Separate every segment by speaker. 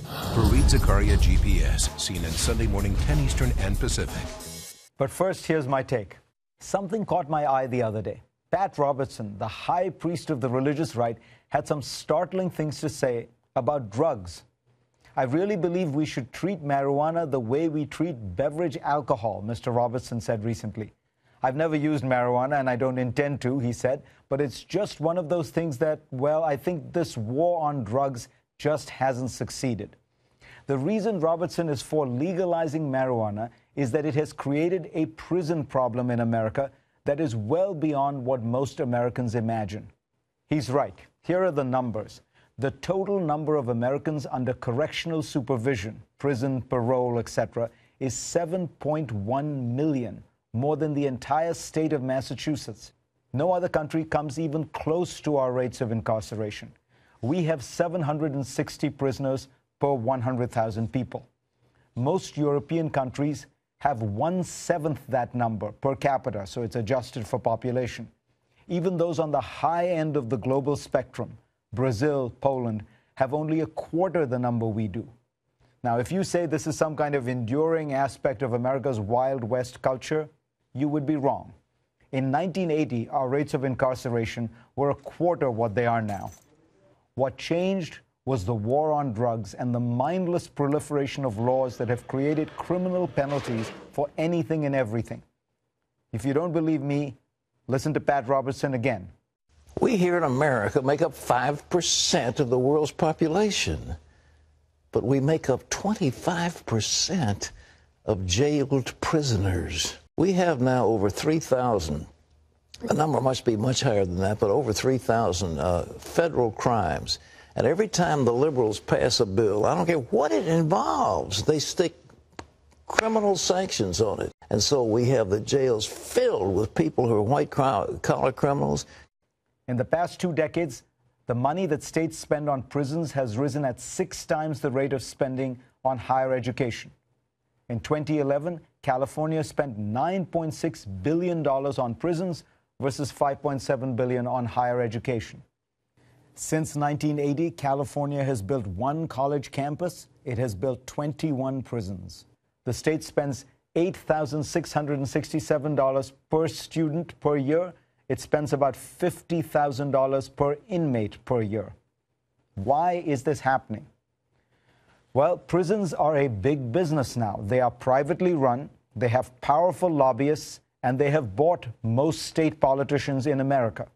Speaker 1: Fareed Zakaria GPS, seen in Sunday morning 10 Eastern and Pacific.
Speaker 2: But first, here's my take. Something caught my eye the other day. Pat Robertson, the high priest of the religious right, had some startling things to say about drugs. I really believe we should treat marijuana the way we treat beverage alcohol, Mr. Robertson said recently. I've never used marijuana and I don't intend to, he said, but it's just one of those things that, well, I think this war on drugs just hasn't succeeded. The reason Robertson is for legalizing marijuana is that it has created a prison problem in America that is well beyond what most Americans imagine. He's right. Here are the numbers. The total number of Americans under correctional supervision, prison, parole, etc., is 7.1 million, more than the entire state of Massachusetts. No other country comes even close to our rates of incarceration. We have 760 prisoners per 100,000 people. Most European countries have 1/7 that number per capita, so it's adjusted for population. Even those on the high end of the global spectrum, Brazil, Poland, have only a quarter the number we do. Now, if you say this is some kind of enduring aspect of America's Wild West culture, you would be wrong. In 1980, our rates of incarceration were a quarter what they are now. What changed was the war on drugs and the mindless proliferation of laws that have created criminal penalties for anything and everything. If you don't believe me, listen to Pat Robertson again.
Speaker 3: We here in America make up 5% of the world's population, but we make up 25% of jailed prisoners. We have now over 3,000, the number must be much higher than that, but over 3,000 federal crimes. And every time the liberals pass a bill, I don't care what it involves, they stick criminal sanctions on it. And so we have the jails filled with people who are white-collar criminals.
Speaker 2: In the past 2 decades, the money that states spend on prisons has risen at 6 times the rate of spending on higher education. In 2011, California spent $9.6 billion on prisons versus $5.7 billion on higher education. Since 1980, California has built 1 college campus. It has built 21 prisons. The state spends $8,667 per student per year. It spends about $50,000 per inmate per year. Why is this happening? Well, prisons are a big business now. They are privately run, they have powerful lobbyists, and they have bought most state politicians in America.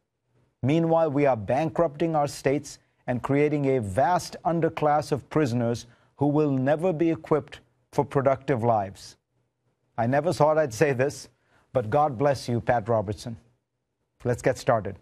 Speaker 2: Meanwhile, we are bankrupting our states and creating a vast underclass of prisoners who will never be equipped for productive lives. I never thought I'd say this, but God bless you, Pat Robertson. Let's get started.